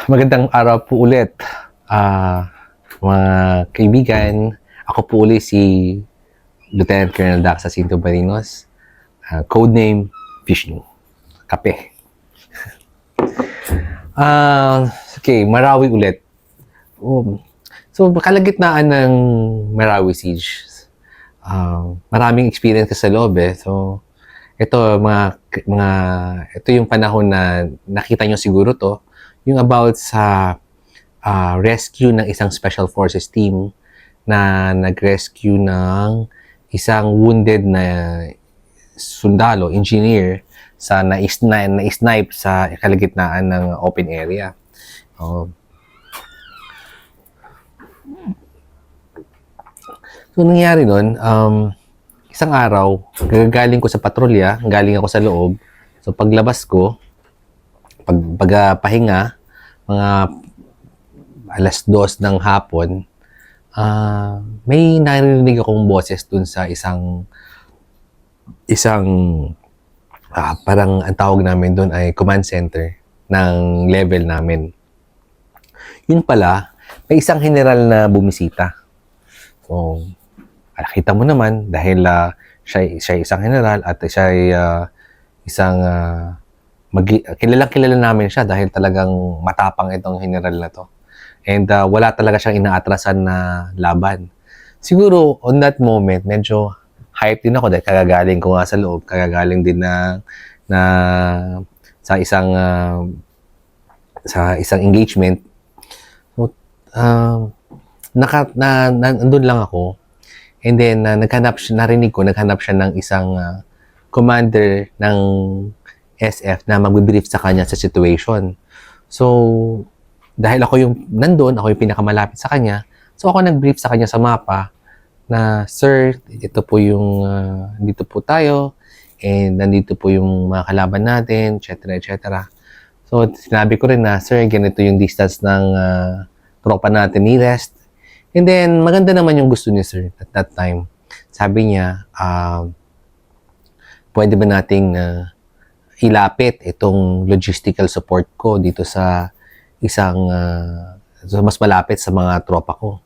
Magandang araw po ulit, mga kaibigan. Ako po ulit si Lieutenant Colonel Dax Jacinto Barinos, codename Vishnu. Kape. Okay, Marawi ulit. So, kalagitnaan ng Marawi Siege, maraming experience sa loob eh. So, ito ito yung panahon na nakita nyo siguro to, yung about sa rescue ng isang special forces team na nag-rescue ng isang wounded na sundalo, engineer, sa na-snipe sa kalagitnaan ng open area. So, nangyari nun, isang araw, galing ko sa patrolya, galing ako sa loob. So, paglabas ko, pagpahinga, mga 2:00 ng hapon, may narinig akong boses dun sa isang parang ang tawag namin dun ay command center ng level namin. Yun pala, may isang general na bumisita. So, nakita mo naman dahil siya isang general at siya ay isang kilala namin siya dahil talagang matapang itong general na to. And wala talaga siyang inaatrasan na laban. Siguro, on that moment, medyo hype din ako dahil kagagaling ko nga sa loob, kagagaling din na sa isang engagement. So, nandun lang ako. And then, narinig ko, naghanap siya ng isang commander ng SF na magbe-brief sa kanya sa situation. So, dahil ako yung nandun, ako yung pinakamalapit sa kanya, so ako nag-brief sa kanya sa mapa na, "Sir, ito po yung, dito po tayo, and nandito po yung mga kalaban natin, etc. etc." So, sinabi ko rin na, "Sir, ganito yung distance ng tropa natin nearest." And then, maganda naman yung gusto ni Sir at that time. Sabi niya, pwede ba nating ilapit itong logistical support ko dito sa isang mas malapit sa mga tropa ko.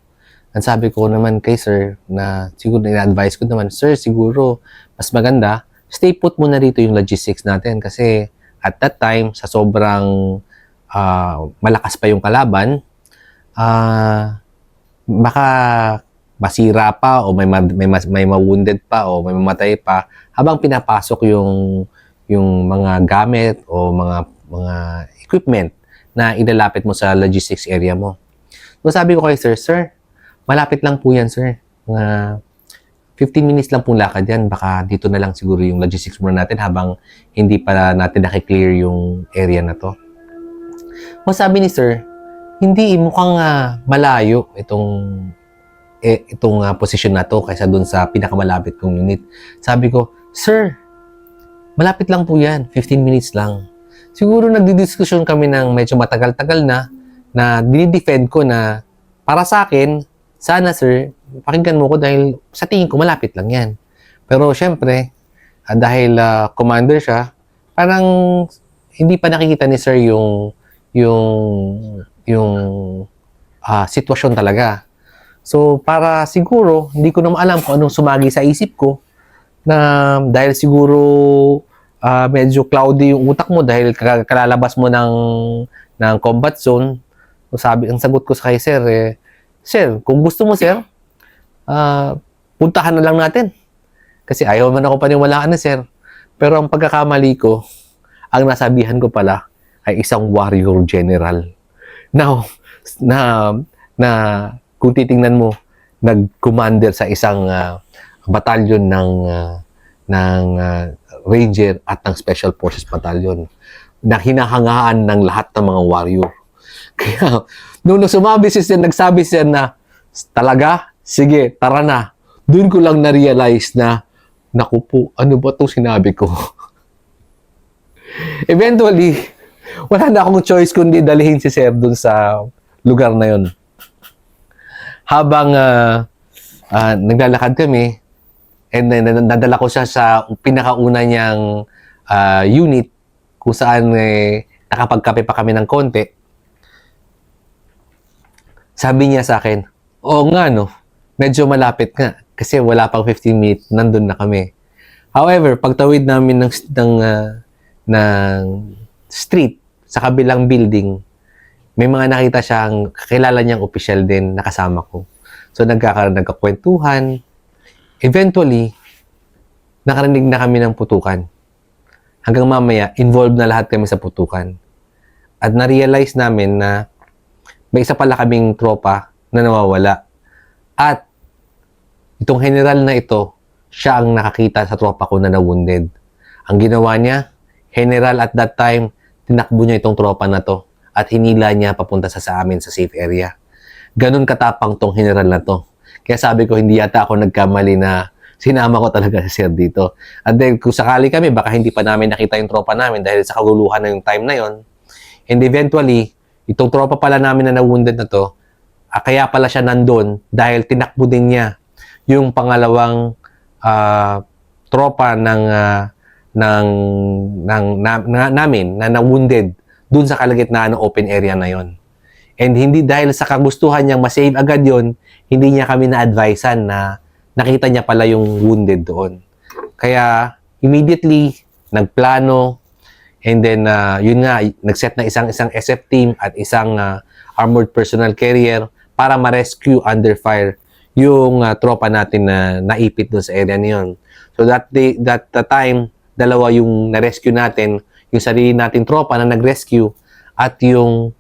Ang sabi ko naman kay Sir, na siguro ina-advise ko naman, "Sir, siguro mas maganda, stay put muna rito yung logistics natin kasi at that time, sa sobrang malakas pa yung kalaban, baka masira pa o may ma-wounded pa o may mamatay pa habang pinapasok yung mga gamit o mga equipment na ilalapit mo sa logistics area mo." So sabi ko kay Sir, "Sir, malapit lang po yan, Sir. Mga 15 minutes lang pong lakad yan. Baka dito na lang siguro yung logistics muna natin habang hindi pa natin nakiklear yung area na to." So sabi ni Sir, "Hindi, mukhang malayo itong position na to kaysa dun sa pinakamalapit kong unit." Sabi ko, "Sir, malapit lang po yan. 15 minutes lang." Siguro nagdidiskusyon kami ng medyo matagal-tagal na dinidefend ko na para sa akin, sana Sir, pakinggan mo ko dahil sa tingin ko malapit lang yan. Pero syempre, dahil commander siya, parang hindi pa nakikita ni Sir yung sitwasyon talaga. So, para siguro, hindi ko naman alam kung anong sumagi sa isip ko na dahil siguro medyo cloudy yung utak mo dahil kalalabas mo ng combat zone. So, ang sagot ko sa kay Sir, "Sir, kung gusto mo, Sir, puntahan na lang natin. Kasi ayaw man ako paniwalaan na, Sir." Pero ang pagkakamali ko, ang nasabihan ko pala ay isang warrior general. Now, na kung titingnan mo, nag-commander sa isang batalyon ng Ranger at ng Special Forces Battalion na hinahangaan ng lahat ng mga warrior. Kaya, nung nagsabi siya na, "Talaga? Sige, tara na." Doon ko lang na-realize na, naku po, ano ba itong sinabi ko? Eventually, wala na akong choice kundi dalhin si Sir doon sa lugar na yon. Habang naglalakad kami, and then nadala ko siya sa pinakauna niyang unit kung saan nakapagkape pa kami ng konti. Sabi niya sa akin, oo nga no, medyo malapit nga. Kasi wala pang 15 minutes, nandun na kami. However, pagtawid namin ng street sa kabilang building, may mga nakita siyang, kakilala niyang official din nakasama ko. So nagkakwentuhan. Eventually, nakarinig na kami ng putukan. Hanggang mamaya, involved na lahat kami sa putukan. At na-realize namin na may isa pala kaming tropa na nawawala. At itong general na ito, siya ang nakakita sa tropa ko na na-wounded. Ang ginawa niya, general at that time, tinakbo niya itong tropa na to at hinila niya papunta sa amin sa safe area. Ganun katapang tong general na to. Kaya sabi ko, hindi yata ako nagkamali na sinama ko talaga si sir dito. At then, kung sakali kami, baka hindi pa namin nakita yung tropa namin dahil sa kaguluhan na yung time na yon. And eventually, itong tropa pala namin na na-wounded na to, kaya pala siya nandun dahil tinakbo din niya yung pangalawang tropa namin na na-wounded dun sa kalagitnaan ng open area na yon. And hindi dahil sa kagustuhan niyang ma-save agad yon, hindi niya kami na-advisean na nakita niya pala yung wounded doon. Kaya immediately nagplano, and then yun nga, nagset na isang SF team at isang armored personnel carrier para ma-rescue under fire yung tropa natin na naipit doon sa area niyon. So that time, dalawa yung na-rescue natin, yung sarili nating tropa na nag-rescue at yung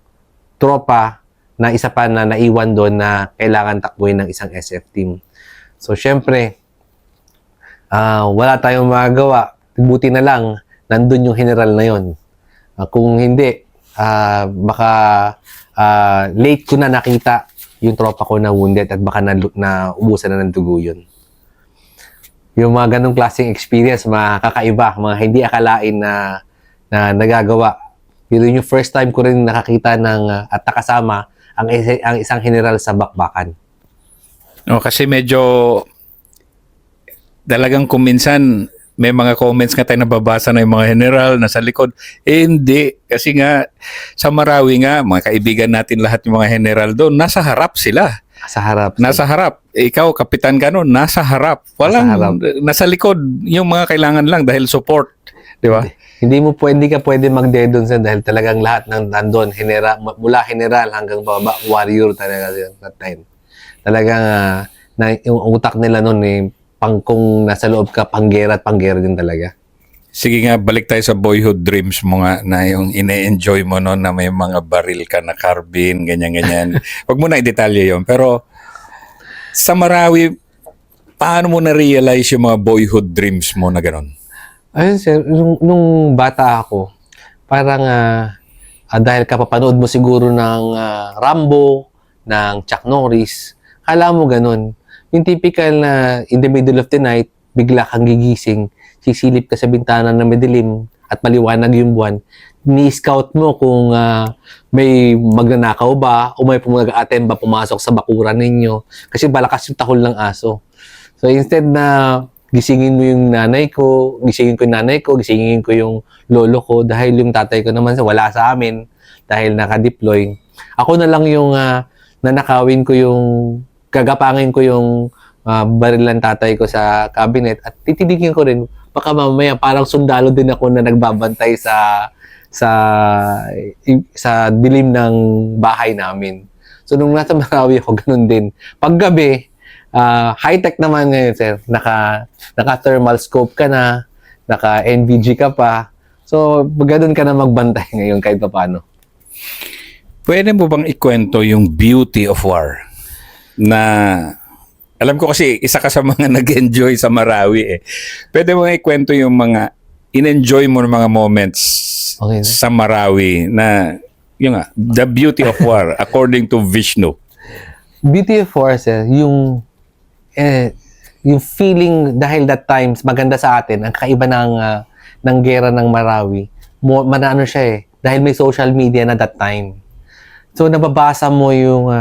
tropa na isa pa na naiwan doon na kailangan takbuhin ng isang SF team. So syempre, wala tayong magagawa. Buti na lang, nandun yung general na yon. Kung hindi, baka late ko na nakita yung tropa ko na wounded at baka naubusan na ng dugo yun. Yung mga ganong klaseng experience, mga kakaiba, mga hindi akalain na nagagawa. Pero yung first time ko rin nakakita at nakasama ang isang general sa bakbakan. No, kasi medyo talagang kung minsan may mga comments nga tayo nababasa na yung mga general nasa likod. Hindi. Kasi nga, sa Marawi nga, mga kaibigan natin lahat yung mga general doon, nasa harap sila. Sa harap. Nasa harap. Ikaw, kapitan ka noon, nasa harap. Walang, nasa likod. Yung mga kailangan lang dahil support. Di ba? Hindi ka pwede mag-dedon sa dahil talagang lahat ng nandun, mula general hanggang baba, warrior talaga that time. Talagang yung utak nila noon kung nasa loob ka, panggera at panggera din talaga. Sige nga, balik tayo sa boyhood dreams mo nga na yung ine-enjoy mo noon na may mga baril ka na carbine, ganyan-ganyan. Huwag mo na i-detalye yun. Pero sa Marawi, paano mo na-realize yung mga boyhood dreams mo na gano'n? Ayun sir, nung bata ako, parang dahil kapapanood mo siguro ng Rambo, ng Chuck Norris, kala mo ganun. Yung typical na in the middle of the night, bigla kang gigising, sisilip ka sa bintana na madilim at maliwanag yung buwan, ni-scout mo kung may magnanakaw ba o may mag-attempt ba pumasok sa bakuran ninyo kasi balakas yung tahol ng aso. So instead na gisingin mo yung nanay ko, gisingin ko yung lolo ko dahil yung tatay ko naman wala sa amin dahil naka-deploy. Ako na lang yung nanakawin ko yung gagapangin ko yung barilan tatay ko sa cabinet at titibigin ko rin baka mamaya parang sundalo din ako na nagbabantay sa dilim ng bahay namin. So nung nasa Marawi ako ganun din. Paggabi, high-tech naman ngayon sir. Naka thermal scope ka na, naka NVG ka pa. So ganun ka na magbantay ngayon kahit paano. Pwede mo bang ikwento yung beauty of war? Na alam ko kasi isa ka sa mga nag-enjoy sa Marawi eh. Pwede mo ikwento yung mga in-enjoy mo ng mga moments sa Marawi na yung the beauty of war according to Vishnu. Beauty of war sir, yung feeling dahil that times maganda sa atin, ang kakaiba ng gera ng Marawi. Manano siya eh dahil may social media na that time. So nababasa mo yung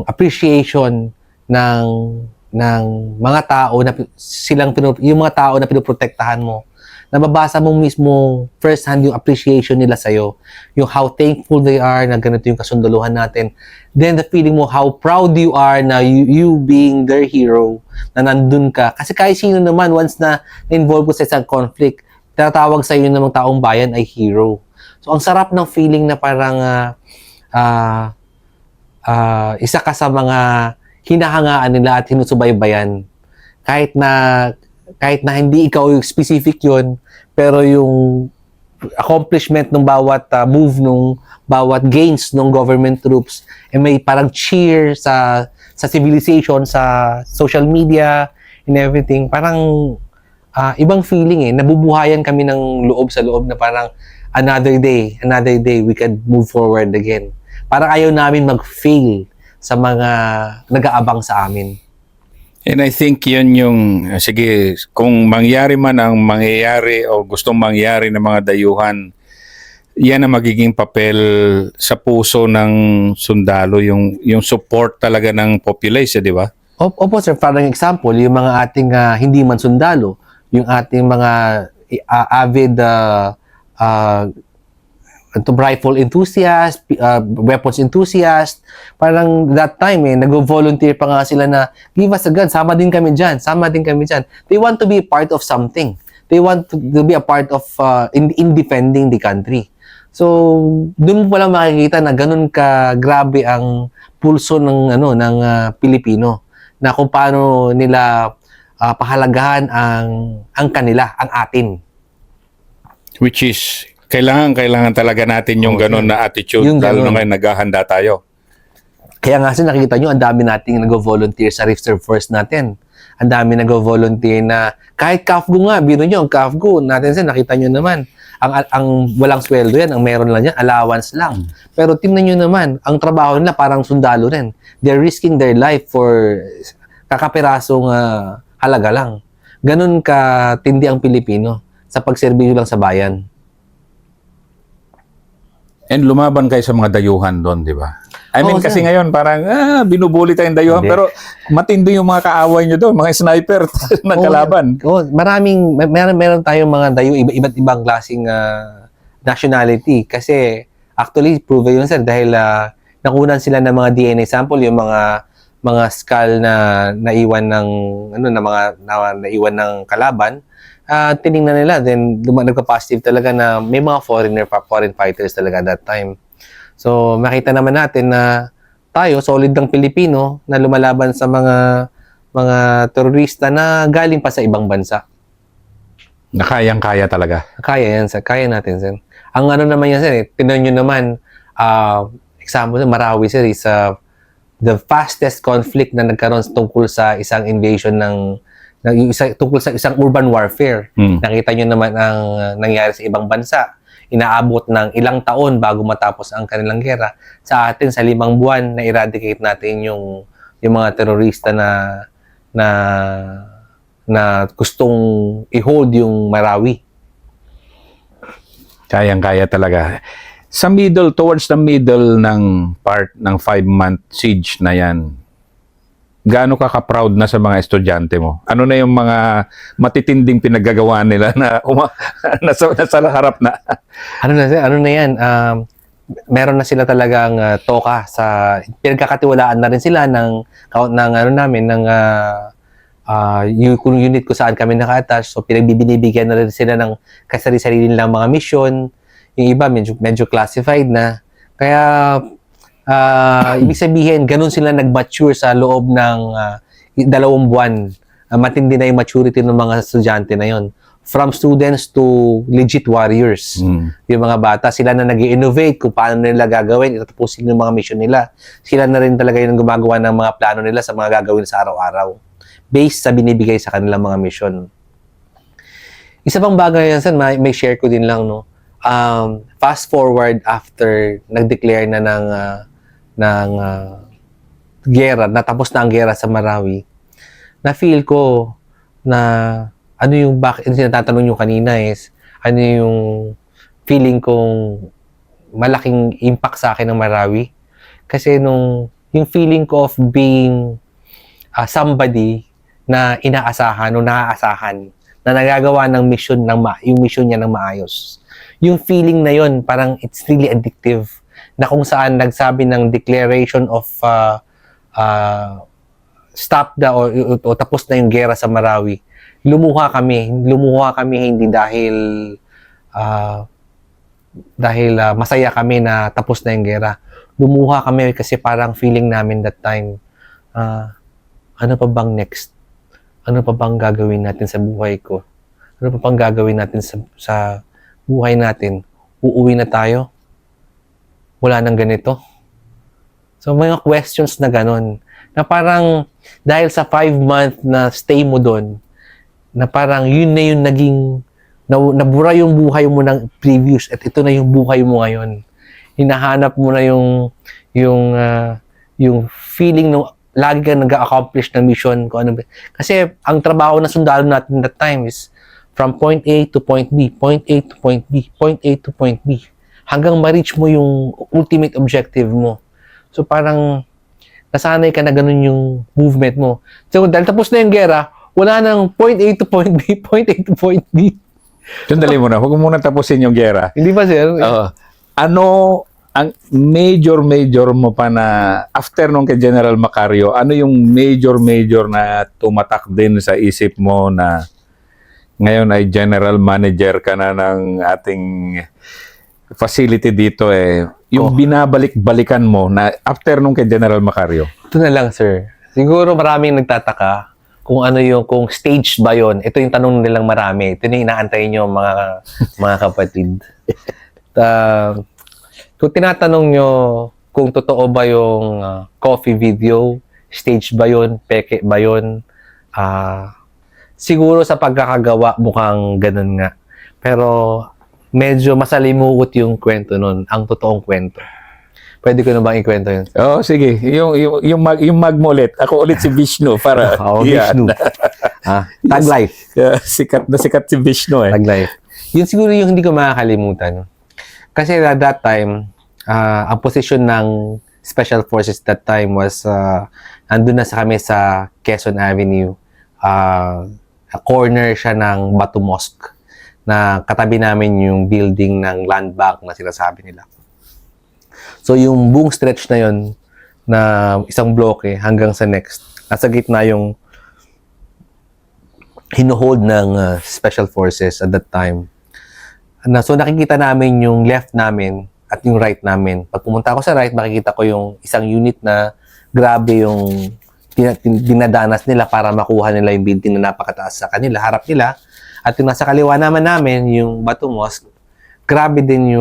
appreciation ng mga tao na yung mga tao na pinoprotektahan mo nababasa mo mismo first hand yung appreciation nila sa'yo, yung how thankful they are na ganito yung kasundaluhan natin. Then the feeling mo how proud you are na you being their hero, na nandun ka. Kasi kahit sino naman, once na involve ko sa isang conflict, tinatawag sa iyo ng mga taong bayan ay hero. So ang sarap ng feeling na parang isa ka sa mga hinahangaan nila at hinusubaybayan. Kahit na hindi ikaw yung specific yun, pero yung accomplishment ng bawat move nung bawat gains ng government troops may parang cheer sa civilization, sa social media and everything. Parang ibang feeling nabubuhayan kami ng loob sa loob na parang another day we can move forward again. Parang ayaw namin mag-fail sa mga nag-aabang sa amin. And I think yun yung, sige, kung mangyari man ang mangyayari o gustong mangyari ng mga dayuhan, yan ang magiging papel sa puso ng sundalo, yung support talaga ng population, di ba? Opo sir, parang example, yung mga ating hindi man sundalo, yung ating mga avid rifle enthusiast, weapons enthusiast, parang that time nag-volunteer pa nga sila na give us a gun, sama din kami dyan. They want to be part of something. They want to be a part of in defending the country. So, doon mo pala makikita na ganun ka grabe ang pulso ng Pilipino, na kung paano nila pahalagahan ang kanila, ang atin. Which is, kailangan talaga natin yung ganun na attitude, Yung lalo ganun. na ngayon naghahanda tayo. Kaya nga nakikita nyo, ang dami nating nag-volunteer sa Reserve Force natin. Ang dami nag-volunteer na, kahit CAFGO nga, biro nyo, ang CAFGO natin nakita nyo naman, ang walang sweldo yan, ang meron lang yan, allowance lang. Pero tingnan nyo naman, ang trabaho nila parang sundalo rin. They're risking their life for kakapirasong halaga lang. Ganun ka tindi ang Pilipino sa pagserbisyo lang sa bayan. And lumaban kayo sa mga dayuhan doon, di ba? I mean, Oo, kasi sir. ngayon parang binubuli tayong dayuhan, Hindi. pero matindi yung mga kaaway nyo doon, mga sniper ng kalaban. Meron tayong mga dayo, iba't ibang klaseng nationality. Kasi actually, proven yun sir, dahil nakunan sila ng mga DNA sample, yung mga skull na naiwan ng naiwan ng kalaban. Tiningnan nila, then nagpa-positive talaga na may mga foreign fighters talaga that time. So makita naman natin na tayo, solid ng Pilipino na lumalaban sa mga terorista na galing pa sa ibang bansa. Na kayang-kaya talaga. Kaya yan sir, kaya natin sir. Ang naman yan sir, tinan nyo naman, example sa Marawi sir, is the fastest conflict na nagkaroon tungkol sa isang invasion tungkol sa isang urban warfare. Nakita nyo naman ang nangyari sa ibang bansa. Inaabot ng ilang taon bago matapos ang kanilang gera. Sa atin, sa 5 buwan, na-eradicate natin yung mga terorista na gustong i-hold yung Marawi. Kayang-kaya talaga. Towards the middle ng part ng 5-month siege na yan, gaano ka ka-proud na sa mga estudyante mo? Ano na yung mga matitinding pinaggagawa nila na nasa harap na? Ano na yan? Meron na sila talagang toka sa pinagkakatiwalaan na rin sila ng unit kung saan kami naka-attach. So pinagbibinibigyan na rin sila ng kasari-sarili nilang mga mission. Yung iba medyo classified na. Kaya ibig sabihin, ganun sila nag-mature sa loob ng 2 buwan. Matindi na yung maturity ng mga estudyante na yon. From students to legit warriors. Yung mga bata, sila na nag-innovate kung paano nila gagawin, itatapusin yung mga mission nila. Sila na rin talaga yung gumagawa ng mga plano nila sa mga gagawin sa araw-araw. Based sa binibigay sa kanilang mga mission. Isa pang bagay yan, may share ko din lang, no? Fast forward after nag-declare na ng gera, natapos na ang gera sa Marawi, na-feel ko na yung tinatanong nyo kanina is, ano yung feeling kong malaking impact sa akin ng Marawi. Kasi yung feeling ko of being somebody na inaasahan o naaasahan na nagagawa ng yung mission niya ng maayos. Yung feeling na yon, parang it's really addictive, na kung saan nagsabi ng declaration of stop na o tapos na yung gera sa Marawi. Lumuha kami hindi dahil masaya kami na tapos na yung gera. Lumuha kami kasi parang feeling namin that time, ano pa bang next? Ano pa bang gagawin natin sa buhay ko? Ano pa bang gagawin natin sa buhay natin? Uuwi na tayo? Wala nang ganito? So, mga questions na ganun. Na parang, dahil sa 5-month na stay mo doon, na parang yun na yung naging, nabura yung buhay mo ng previous at ito na yung buhay mo ngayon. Hinahanap mo na yung feeling nung lagi kang nag-accomplish ng mission. Kung ano. Kasi ang trabaho na sundalo natin that time is from point A to point B, point A to point B, point A to point B. Hanggang ma-reach mo yung ultimate objective mo. So parang nasanay ka na ganun yung movement mo. So dahil tapos na yung gera, wala nang point A to point B, point A to point B. Sandali mo na, huwag mo muna tapusin yung gera. Hindi ba, sir? Ano ang major mo pa na after nung kay General Macario, ano yung major na tumatak din sa isip mo na ngayon ay general manager ka na ng ating facility dito yung binabalik-balikan mo na after nung kay General Macario? Ito na lang, sir. Siguro maraming nagtataka kung kung stage ba yon. Ito yung tanong nilang marami. Ito yung inaantay nyo, mga kapatid. Kung tinatanong nyo kung totoo ba yung coffee video, stage ba yon, peke ba yon, siguro sa pagkakagawa mukhang ganun nga. Pero medyo masalimuot yung kwento nun, ang totoong kwento. Pwede ko na bang ikwento yun? Oh, sige. Yung mag mo ulit. Ako ulit si Vishnu para Vishnu. Tag life. Sikat si Vishnu Tag life. Yun siguro yung hindi ko makakalimutan. Kasi at that time, ang position ng Special Forces that time was andun na kami sa Quezon Avenue. Corner siya ng Batu Mosque na katabi namin yung building ng land bank na sinasabi nila. So yung buong stretch na yon na isang bloke hanggang sa next, nasa gitna yung hinuhold ng Special Forces at that time. So nakikita namin yung left namin at yung right namin. Pag pumunta ako sa right, makikita ko yung isang unit na grabe yung dinadanas nila para makuha nila yung building na napakataas sa kanila, harap nila. At yung nasa kaliwa naman namin, yung Batu Mosque, grabe din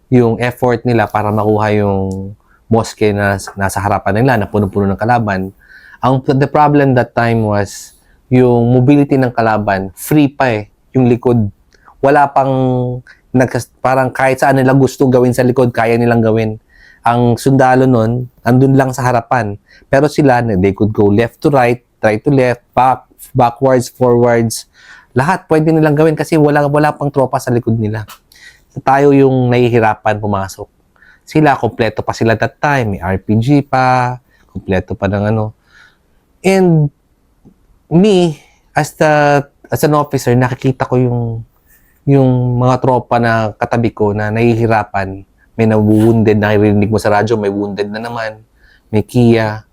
yung effort nila para makuha yung mosque na nasa harapan nila, na puno-puno ng kalaban. The problem that time was yung mobility ng kalaban, free pa yung likod. Wala pang, parang kahit saan nila gusto gawin sa likod, kaya nilang gawin. Ang sundalo nun, andun lang sa harapan. Pero sila, they could go left to right to left, backwards, forwards. Lahat pwede nilang gawin kasi wala pang tropa sa likod nila. Tayo yung nahihirapan pumasok. Sila, kompleto pa sila that time. May RPG pa, kompleto pa ng ano. And me, as an officer, nakikita ko yung mga tropa na katabi ko na nahihirapan. May na-wounded, naririnig mo sa radyo, may wounded na naman. May Kia.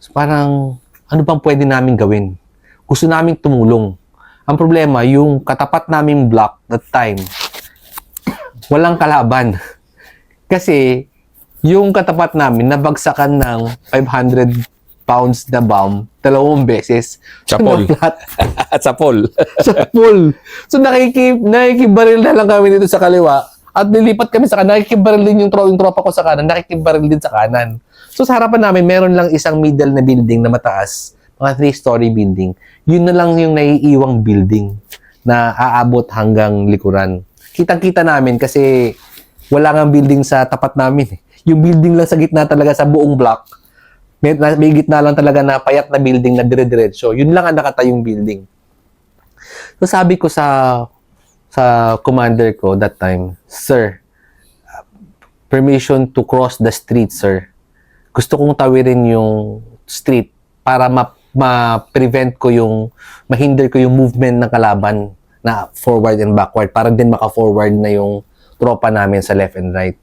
So parang, ano bang pwede namin gawin? Gusto namin tumulong. Ang problema, yung katapat naming block that time, walang kalaban. Kasi, yung katapat namin, nabagsakan ng 500 pounds na bomb, 2 beses. Sa pool. At sa pool. Sa pool. So, nakikibaril na lang kami dito sa kaliwa. At nilipat kami sa kanan, nakikibaril din yung tropa ko sa kanan, nakikibaril din sa kanan. So, sa harapan namin, meron lang isang middle na building na mataas, mga 3-story building. Yun na lang yung naiiwang building na aabot hanggang likuran. Kitang-kita namin kasi wala nga building sa tapat namin. Yung building lang sa gitna talaga sa buong block. May gitna lang talaga na payat na building na dire-diretso. Yun lang ang nakatayong building. So sabi ko sa commander ko that time, "Sir, permission to cross the street, sir. Gusto kong tawirin yung street para ma-prevent ko mahinder ko yung movement ng kalaban na forward and backward para din maka-forward na yung tropa namin sa left and right.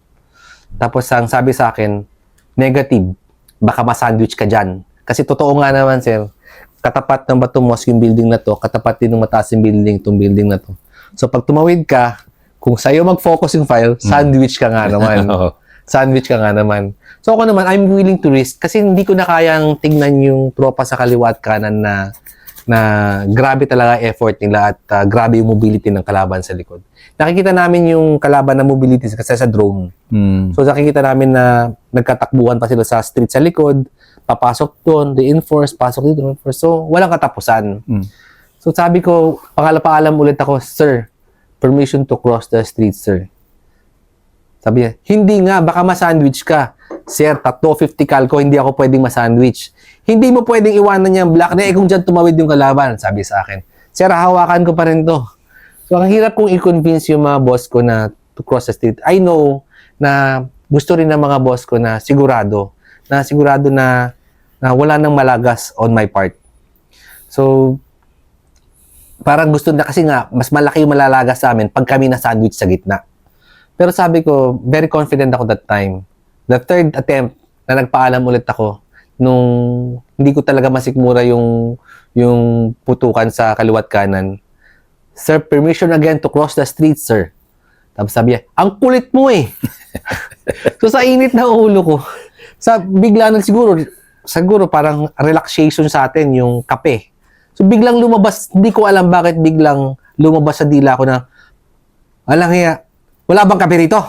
Tapos ang sabi sa akin, negative, baka ma-sandwich ka dyan. Kasi totoo nga naman, sir, katapat ng Bato Mosque yung building na to, katapat din ng mataas yung building, itong building na to. So pag tumawid ka, kung sa'yo mag-focus yung file, sandwich ka nga naman. Oo. Sandwich ka nga naman. So ako naman, I'm willing to risk kasi hindi ko na kayang tingnan yung tropa sa kaliwa at kanan na grabe talaga effort nila at grabe yung mobility ng kalaban sa likod. Nakikita namin yung kalaban na mobility kasi sa drone. So nakikita namin na nagkatakbuhan pa sila sa street sa likod, papasok doon, reinforce, pasok dito, reinforce. So walang katapusan. So sabi ko, paalam ulit ako, sir, permission to cross the street, sir. Sabi niya, hindi nga, baka ma-sandwich ka. Sir, 350 kalko, hindi ako pwedeng ma-sandwich. Hindi mo pwedeng iwanan niya ang black na kung dyan tumawid yung kalaban, sabi sa akin. Sir, hawakan ko pa rin to. So, ang hirap kong i-convince yung mga boss ko na to cross the street. I know na gusto rin ng mga boss ko na sigurado na wala nang malagas on my part. So, parang gusto na kasi nga, mas malaki yung malalagas sa amin pag kami na sandwich sa gitna. Pero sabi ko, very confident ako that time. The third attempt na nagpaalam ulit ako nung hindi ko talaga masikmura yung putukan sa kaliwat kanan. Sir, permission again to cross the street, sir. Tapos sabi niya, ang kulit mo eh. So sa init na ulo ko, bigla nang siguro parang relaxation sa atin yung kape. So biglang lumabas, hindi ko alam bakit biglang lumabas sa dila ko na, alang hiya, wala bang kape rito?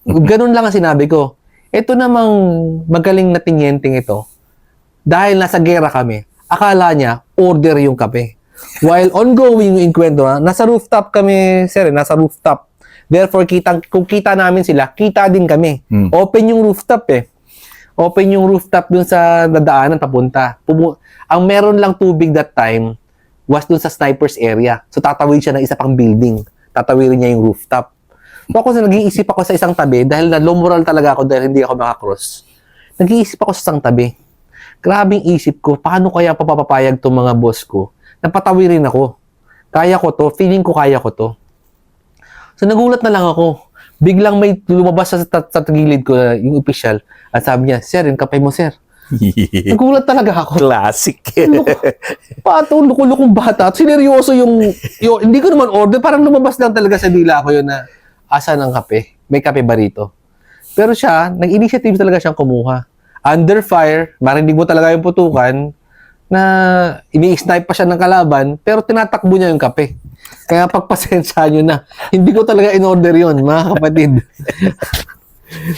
Ganun lang ang sinabi ko. Ito namang magaling na tinyenteng ito, dahil nasa gera kami, akala niya order yung kape. While ongoing yung inkwento, nasa rooftop kami, sir, nasa rooftop. Therefore, kung kita namin sila, kita din kami. Open yung rooftop eh. Open yung rooftop dun sa dadaanan papunta. Ang meron lang tubig that time was dun sa sniper's area. So, tatawid siya ng isa pang building. Tatawirin niya yung rooftop. So, ako nag-iisip ako sa isang tabi dahil na low moral talaga ako dahil hindi ako makakross. Nag-iisip ako sa isang tabi. Grabing isip ko, paano kaya papapayag itong mga boss ko? Napatawirin ako. Kaya ko to, feeling ko kaya ko to. So, nagulat na lang ako. Biglang may lumabas sa gilid ko yung official at sabi niya, sir, yung kape mo, sir. Nagulat talaga ako. Classic. Pato, lukong bata. Sineryoso yung hindi ko naman order. Parang lumabas lang talaga sa dila ko yun na, asan ang kape? May kape ba rito? Pero siya, nag-initiative talaga siyang kumuha. Under fire, marinig mo talaga yung putukan, na ini-snipe pa siya ng kalaban, pero tinatakbo niya yung kape. Kaya pagpasensya nyo na, hindi ko talaga in-order yun, mga kapatid.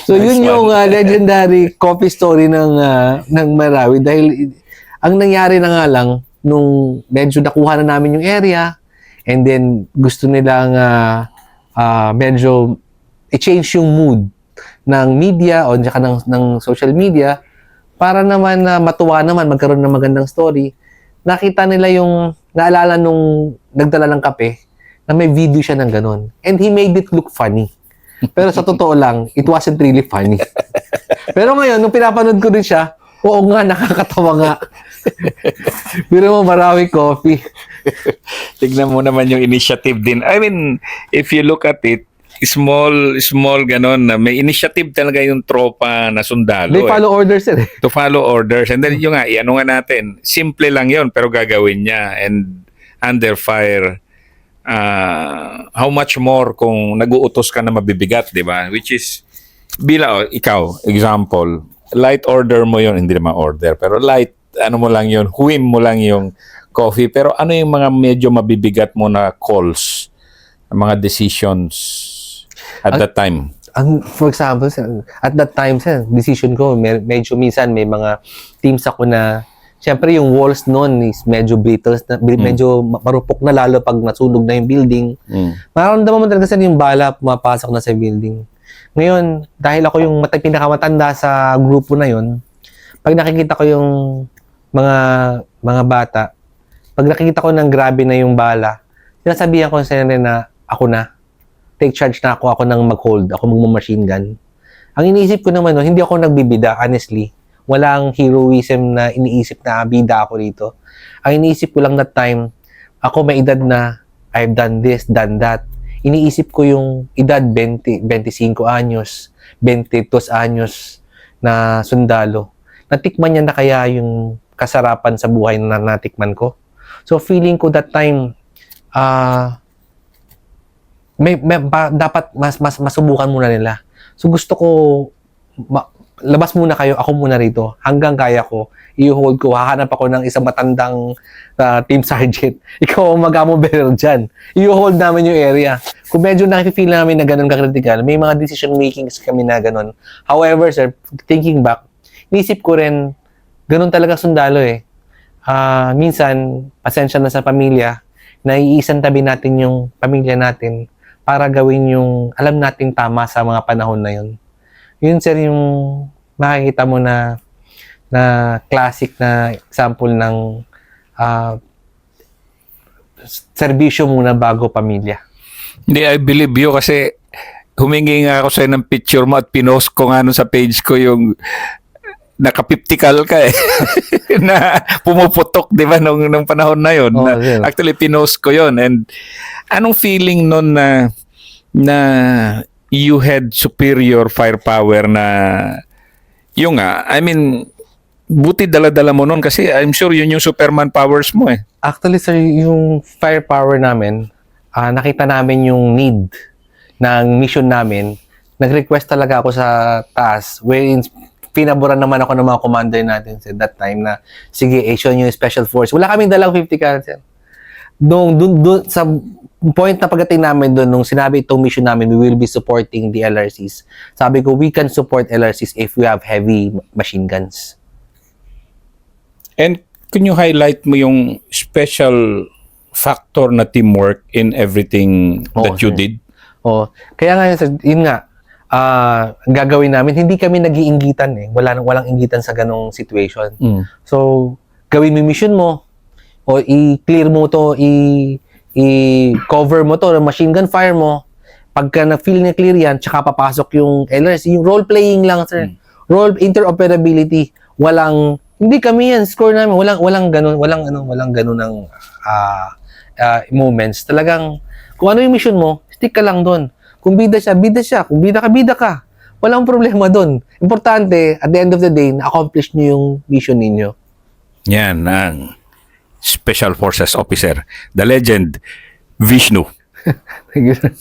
So, yun yung legendary coffee story ng Marawi. Dahil, ang nangyari na nga lang, nung medyo nakuha na namin yung area, and then gusto nilang medyo i-change yung mood ng media o ng social media para naman matuwa naman, magkaroon ng magandang story. Nakita nila naalala nung nagdala ng kape na may video siya ng ganun. And he made it look funny. Pero sa totoo lang, it wasn't really funny. Pero ngayon, nung pinapanood ko din siya, oo nga, nakakatawa nga. Pero mo, Marawi Coffee. Tignan mo naman yung initiative din. I mean, if you look at it, small ganon na may initiative talaga yung tropa na sundalo. They follow orders eh. To follow orders. And then yung ano nga natin, simple lang yon pero gagawin niya. And under fire, how much more kung nag-uutos ka na mabibigat, di ba? Which is, ikaw, example, light order mo yon, hindi naman order, pero light, mo lang yon, whim mo lang yung coffee. Pero ano yung mga medyo mabibigat mo na calls, mga decisions at that time? For example, at that time, decision ko, medyo minsan may mga teams ako na, syempre yung walls noon is medyo brittle, medyo marupok na lalo pag nasunog na yung building. Mararamdaman mo talaga yung bala pumapasok na sa building. Ngayon, dahil ako yung pinakamatanda sa grupo na yon, pag nakikita ko yung mga bata, pag nakikita ko ng grabe na yung bala, sinasabihan ko sa nila na ako na. Take charge na ako nang mag-hold, ako magmamachine gun. Ang iniisip ko naman, hindi ako nagbibida, honestly. Walang heroism na iniisip na bida ako dito. Ang iniisip ko lang that time, ako may edad na, I've done this, done that. Iniisip ko yung edad 20, 25 anyos, 22 anyos na sundalo. Natikman niya na kaya yung kasarapan sa buhay na natikman ko. So feeling ko that time, dapat mas masubukan muna nila. So gusto ko, labas muna kayo, ako muna rito. Hanggang kaya ko, i-hold ko, hahanap ako ng isang matandang team sergeant. Ikaw ang mag-amobero dyan. I-hold namin yung area. Kung medyo nakifeel namin na ganun ka-critical, may mga decision makings kami na ganun. However, sir, thinking back, nisip ko rin, ganun talaga sundalo eh. Minsan, pasensya na sa pamilya, naiisang tabi natin yung pamilya natin para gawin yung alam nating tama sa mga panahon na yun. Yun sir yung makikita mo na classic na example ng serbisyo muna bago pamilya. Hindi, I believe you kasi humingi nga ako sa'yo ng picture mo at pinost ko nga nun sa page ko yung naka-50 ka eh. Na pumuputok, di ba, nung panahon na yun. Oh, Na, actually, pinost ko yun. And anong feeling nun na you had superior firepower na yung nga, I mean, buti dala-dala mo nun kasi I'm sure yun yung Superman powers mo eh. Actually, sir, yung firepower namin, nakita namin yung need ng mission namin. Nag-request talaga ako sa taas, wherein pinaboran naman ako ng mga commander natin at that time na, sige, Asian yung Special Force. Wala kaming dalang 50 ka, sir. Dun, sa point na pagdating namin doon, nung sinabi itong mission namin, we will be supporting the LRCs. Sabi ko, we can support LRCs if we have heavy machine guns. And can you highlight mo yung special factor na teamwork in everything that you sir. did? Oh, kaya nga sir, yun nga, ang gagawin namin, hindi kami nag-iinggitan eh. Walang inggitan sa ganong situation. So, gawin mo yung mission mo, o i-clear mo to, i-cover mo to, machine gun fire mo. Pagka na-feel na clear yan, tsaka papasok yung LRC, yung role-playing lang, sir. Role interoperability. Hindi kami yan, score namin, walang ganun ng moments. Talagang, kung ano yung mission mo, stick ka lang doon. Kung bida siya, bida siya. Kung bida ka. Walang problema doon. Importante, at the end of the day, na-accomplish niyo yung mission ninyo. Yan ang Special Forces Officer, the legend, Vishnu. Thank you, sir.